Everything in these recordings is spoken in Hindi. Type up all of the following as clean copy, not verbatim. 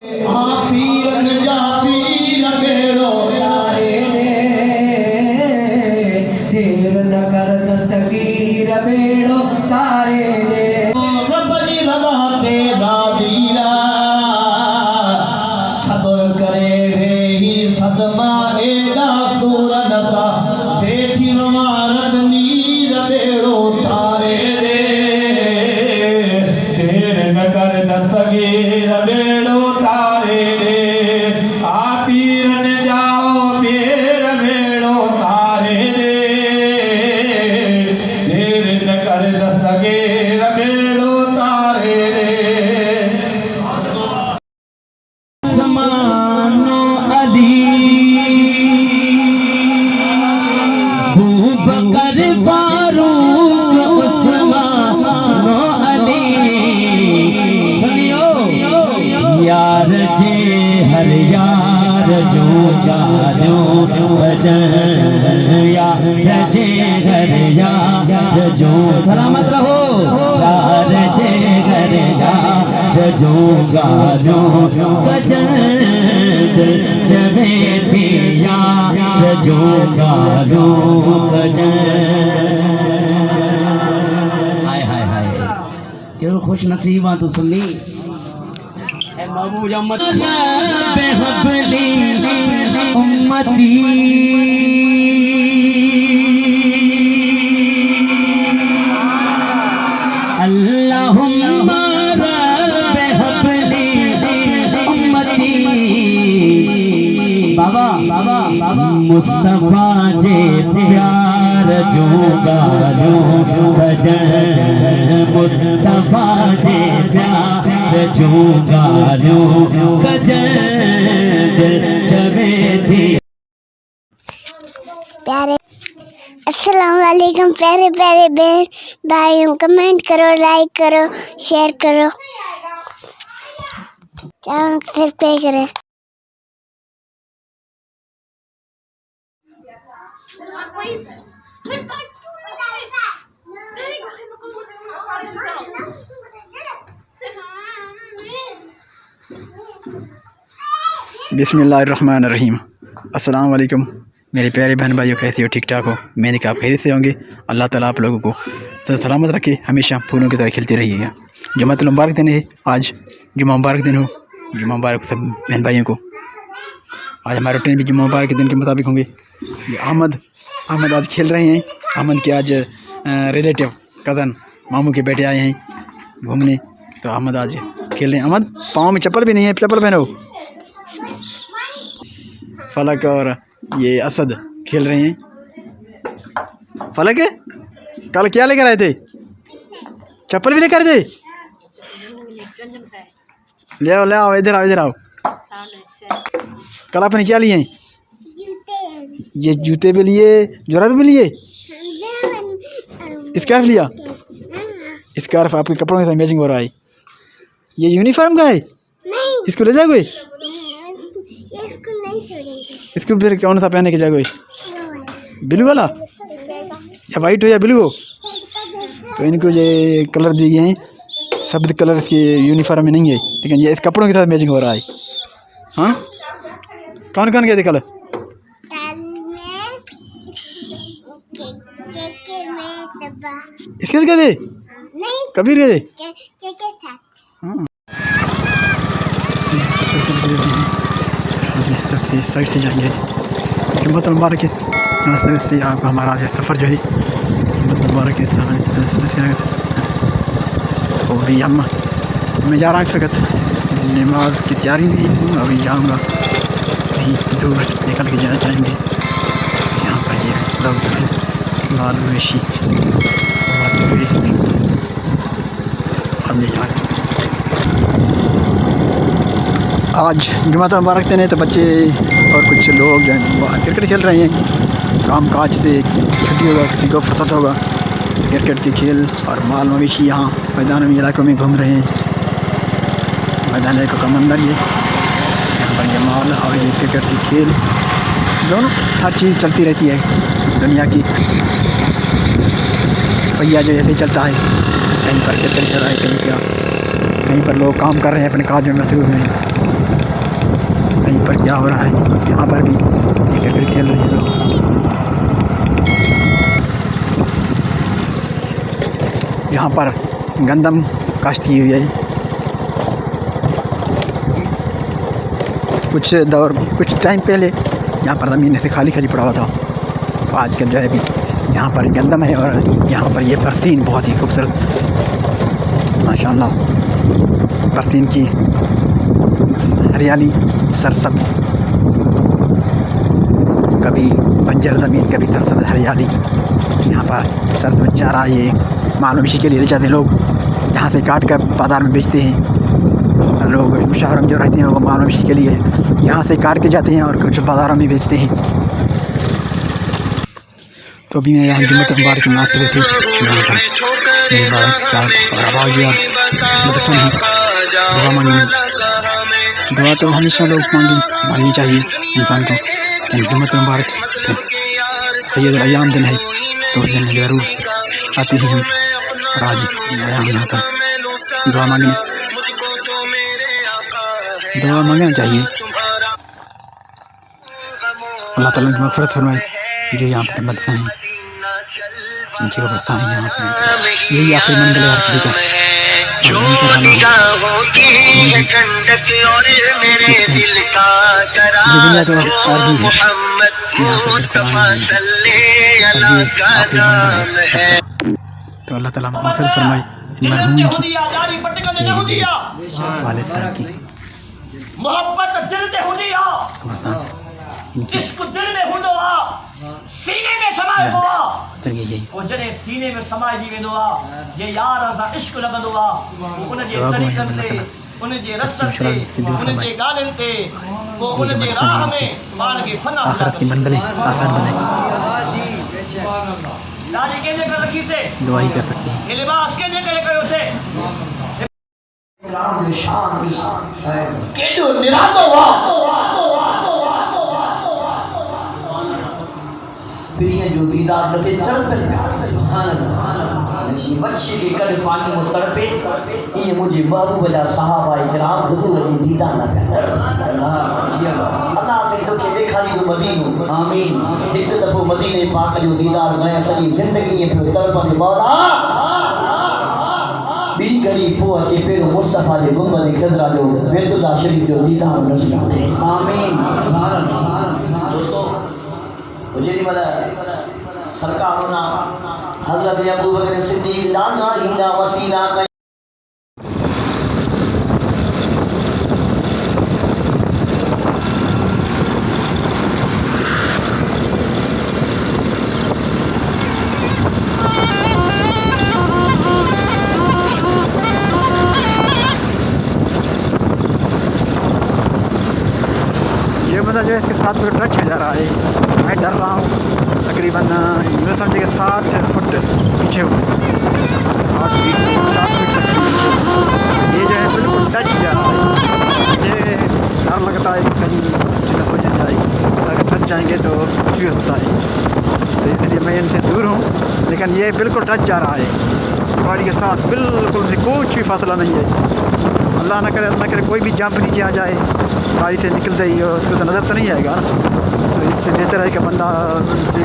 पीरन जा पीर बेड़ो तारे दे, देर न कर दस्तगीर बेड़ो तारे दे। रब जी रज़ा ते राज़ीरा सब्र करे रे ही सदमा एदा सूर नसा वेठी रुमारत नीर बेड़ो तारे दे, देर न कर दस्तगीर बेड़ो तारे दे। आ पीरन जाओ पीर बेड़ो तारे दे, देर न कर दस्तगीर बेड़ो तारे दे। समानो अली बकर फारूक उस्मानो अली, सुनियो यार जे हर यार जो गालो भजन, यार जे हर यार जो सलामत रहो, यार जे हर यार जो गालो भजन, जबे भी यार जो गालो भजन। हाय हाय हाय क्यों खुश नसीबा तू सुनी महबूब उम्मत बेहबली उम्मती, अल्लाहुम्मा बेहबली उम्मती। बाबा बाबा बाबा मुस्तफा जे प्यार जो गालो भजन, मुस्तफा जे प्यार जो गालो भजन, जबे थी प्यारे अस्सलाम वालेकुम प्यारे प्यारे बहन भाइयों, कमेंट करो, लाइक करो, शेयर करो, चैनल सब्सक्राइब करें। बिस्मिल्लाहिर्रहमानिर्रहीम। अस्सलाम वालेकुम मेरे प्यारे बहन भाइयों, कैसे हो? ठीक ठाक हो? मैंने कहा आप खैरियत से होंगे। अल्लाह ताला आप लोगों को सलामत रखे, हमेशा फूलों की तरह खिलते रहिएगा। जुम्मतुल मुबारक दिन है आज, जुम्मा मुबारक दिन हो, जुम्मा मुबारक सब बहन भाइयों को। आज हमारे रूटीन भी जुम्मा मुबारक के दिन के मुताबिक होंगे। ये अहमद आज खेल रहे हैं। अहमद के आज रिलेटिव कज़न मामू के बेटे आए हैं घूमने, तो अहमद आज खेल रहे हैं। अहमद पाँव में चप्पल भी नहीं है, चप्पल पहनो। फलक और ये असद खेल रहे हैं। फलक कल क्या लेकर आए थे? चप्पल भी लेकर आए थे? ले आओ ले आओ, इधर आओ इधर आओ। कल आपने क्या लिए हैं? ये जूते भी लिए, जुराबे भी लिए, स्कार्फ लिया। स्कार्फ आपके कपड़ों के साथ मैचिंग हो रहा है। ये यूनिफॉर्म का है? इसको ले जाओगे? इसको फिर कौन सा पहने के जाओगे? ब्लू वाला या वाइट हो या ब्लू हो? तो इनको ये कलर दिए गए हैं, सब कलर इसके यूनिफॉर्म में नहीं है, लेकिन ये इस कपड़ों के साथ मैचिंग हो रहा है। हाँ कौन कौन गए थे कल? इसके साथ गए थे? कबीर गए थे? हाँ इस तरफ से साइड से जाएंगे। बहुत मुबारक से आपका हमारा आज सफ़र जो है बहुत मुबारक है। तो अभी मैं जा रहा हूँ इस वक्त नमाज की तैयारी में हूँ। अभी जाऊँगा कहीं दूर निकल के जाना चाहेंगे। यहाँ पर ये लोग जो है लाल मवेशी अब यहाँ आज जुम्मत मुबारक दिन है, तो बच्चे और कुछ लोग जो हैं क्रिकेट खेल रहे हैं। काम काज से छुट्टी होगा, किसी को फुर्सत होगा, क्रिकेट के खेल और माल मवेशी यहाँ मैदान में इलाकों में घूम रहे हैं। मैदान का मंदिर ये, यहाँ पर ये माल और ये क्रिकेट के खेल दोनों हर चीज़ चलती रहती है दुनिया की। पहिया जो ऐसे चलता है, कहीं पर क्रिकेट चल रहा है, कहीं पर लोग काम कर रहे हैं, अपने काज में मसरूफ़ हैं। क्या हो रहा है। यहाँ पर भी ये क्रिकेट खेल रहे हैं लोग। यहाँ पर गंदम काश्ती हुई है। कुछ टाइम पहले यहाँ पर ज़मीन ऐसे खाली खाली पड़ा हुआ था, तो आजकल जो है अभी यहाँ पर गंदम है और यहाँ पर ये बरसीन बहुत ही खूबसूरत माशाल्लाह, बरसीन की हरियाली सरसब्ज, कभी बंजर ज़मीन कभी सरसब्ज हरियाली। यहाँ पर सरसब्ज चारा ये मालूम इसी के लिए ले जाते हैं लोग, यहाँ से काट कर बाज़ार में बेचते हैं लोग। मुशावरम जो रहते हैं वो मालूम इसी के लिए यहाँ से काट के जाते हैं और कुछ बाज़ारों में बेचते हैं। तो अभी मैं यहाँ जुम्मत मुबारक के मुनासिबे से यहाँ पर और आबादियात मदरसा है, दुआ मांगने, दुआ तो हमेशा लोग मांगनी चाहिए इंसान को, लेकिन जुम्मत मुबारक सैयद अय्याम दिन है तो उस दिन ज़रूर आते हैं हम। और आज आया हूँ यहाँ पर दुआ मांगने, दुआ मांगना चाहिए। अल्लाह ताला की मग़फ़िरत फरमाए जो यहाँ पर मदरसा है, जिनको बरसाने यहाँ पर यही आखिरी मंजिल है हर किसी का। ये दुनिया तो और भी है, तो अल्लाह ताला मग़फ़िरत फरमाए इन मरहूमिन की, वालिद साहब की मोहब्बत दिल में हुंदी आ, इनकी इश्क दिल में हुंदो आ, सीने में समाए हो आ, चल गई यही वो जने सीने में समाए जी वेंदो आ, ये यार असा इश्क लगंदो आ, उन जे तरीक़न ते, उन जे रस्तन ते, उन जे ॻाल्हियुनि ते, वो उन जे राह में पाण खे फना आखिरत की मंजिलें आसान बने। दादी केजे कर रखी से दुआ ही कर सकते हैं। ये लिबास केजे करे कयो से राम निशान केॾो निरालो प्रिय जो दीदार नथे तड़पे सुभान अल्लाह नशी बच्चे के कड़ पानी में तड़पे ये मुझे महबूब जा सहाबा इकराम हुजूर जी दीदार न तड़पे। अल्लाह से तो के देखा दी मदीनो आमीन। एक दफो मदीने पाक जो दीदार गए सॼी ज़िंदगी पे तड़पे मौला बी घड़ी पोइ अचे पहिरियों मुस्तफ़ा जे गुंबद ख़ज़रा जो बैतुल्लाह शरीफ़ जो दीदार नसीब थिए आमीन। दोस्तों जेॾी महिल सरकार हुना हज़रत अबू बकर सिद्दीक़ लाना हीरा वसीला कई बंदा जो है इसके साथ में टच हो जा रहा है। मैं डर रहा हूँ तकरीबन यूँ समझिए 60 फुट पीछे हूँ, 60 फीट 50 फीट तक पीछे। ये जो है बिल्कुल टच हो जा रहा है। मुझे डर लगता है कि कहीं कुछ हो जाए, अगर टच जाएंगे तो ठीक हो सकता है, तो इसलिए मैं इनसे दूर हूँ। लेकिन ये बिल्कुल टच जा रहा है गाड़ी के साथ, बिल्कुल कुछ भी फासला नहीं है। अल्लाह न करे कोई भी जंप नीचे आ जाए गाड़ी से निकलते ही, उसको तो नज़र तो नहीं आएगा ना, तो इससे बेहतर है कि बंदा से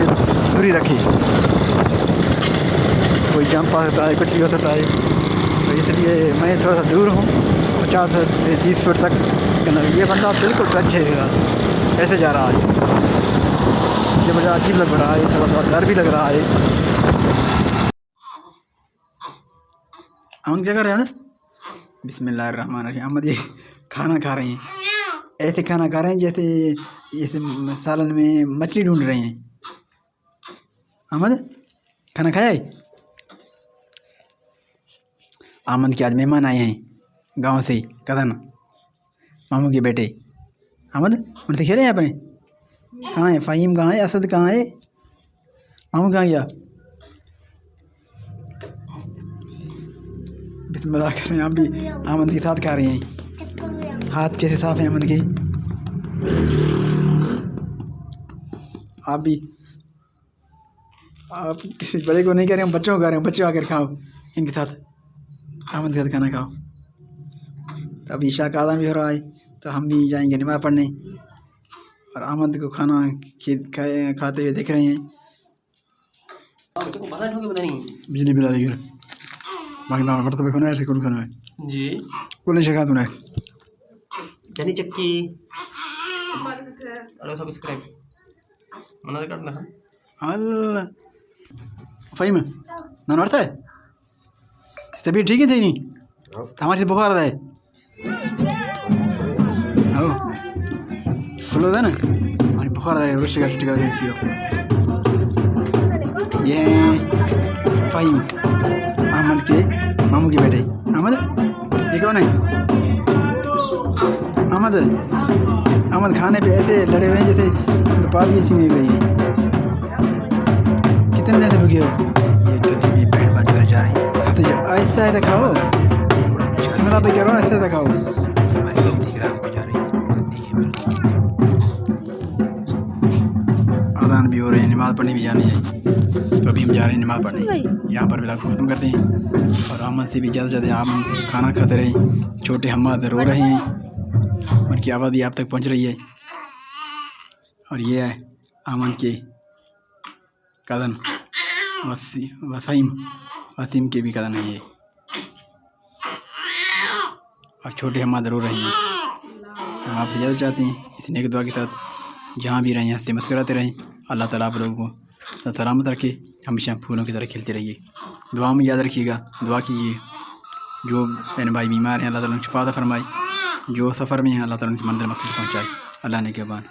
दूरी रखे। कोई जंप आ सकता है, कुछ भी हो सकता है, तो इसलिए मैं थोड़ा सा दूर हूँ 50 से 30 फुट तक। ये बंदा बिल्कुल टच है, ऐसे जा रहा है। ये मुझे अजीब लग रहा है, थोड़ा सा डर भी लग रहा है। हम क्या कर रहे हैं? बिस्मिल्लाहिर्रहमानिर्रहीम। अहमद ये खाना खा रहे हैं, ऐसे खाना खा रहे हैं जैसे सालन में मछली ढूंढ रहे हैं। अहमद खाना खाया है? अहमद के आज मेहमान आए हैं गांव से, कदन मामू के बेटे। अहमद उनसे खेले हैं अपने? कहाँ है फ़हीम? कहाँ है असद? कहाँ है मामू? कहाँ गया? बिस्मिल्लाह कर रहे हैं। आप भी अहमद के साथ खा रहे हैं। हाथ कैसे साफ़ हैं अहमद के? आप किसी बड़े को नहीं कह रहे हैं, बच्चों को कह रहे हैं। बच्चों आकर खाओ इनके साथ, अहमद के साथ खाना खाओ। तो अब ईशा का आज़ान भी हो रहा है, तो हम भी जाएंगे नमाज़ पढ़ने। और अहमद को खाना खाते हुए देख रहे हैं। बिजली बिला देगी बाकी ना बढ़ता भी खाना है, कौन खाना है जी कौन से खा तूने धनी चक्की और सब्सक्राइब मना करना है। अल्लाह फ़हीम ना नड़ता है तबीयत ठीक है थी नहीं हमारे से बुखार है आओ खुलो था ना हमारी बुखार है रुश का टिका गई ये फ़हीम अहमद के मामू के बेटे अहमद ये कौन है अहमद खाने पे ऐसे लड़े हुए हैं जैसे उनके पास भी ऐसी निकल रही है। कितने दिन से भूखे हो? ये गली में बैठ बाज कर जा रही है। खाते जाओ ऐसा ऐसा खाओ मेरा भी कह रहा हूँ ऐसा ऐसा खाओ। हमारी गलती की राह पे जा रही है अजान भी हो रहे हैं नमाज़ पढ़ने भी जानी है तो अभी हम जा रहे हैं नमाज़ पढ़ने। यहाँ पर बिल्कुल ख़त्म करते हैं और अहमद से भी ज़्यादा से ज़्यादा हम खाना खाते रहे। छोटे अहमद रो रहे हैं उनकी आवाज़ भी आप तक पहुँच रही है और ये है अहमद के कज़न वसीम के भी कज़न है ये और छोटे अहमद रो रहे हैं। हम आपसे ज़्यादा चाहते हैं इस नेक दुआ के साथ जहाँ भी रहें हंसते मुस्कुराते रहें। अल्लाह ताला आप लोगों को सलामत रखे, हमेशा फूलों की तरह खिलते रहिए। दुआ में याद रखिएगा, दुआ कीजिए। जो बहन भाई बीमार हैं अल्लाह ताला उनकी शिफा अता फरमाए, जो सफ़र में हैं अल्लाह ताला उनकी मंजिल मक़सद पहुँचाए। अल्लाह ने के बाद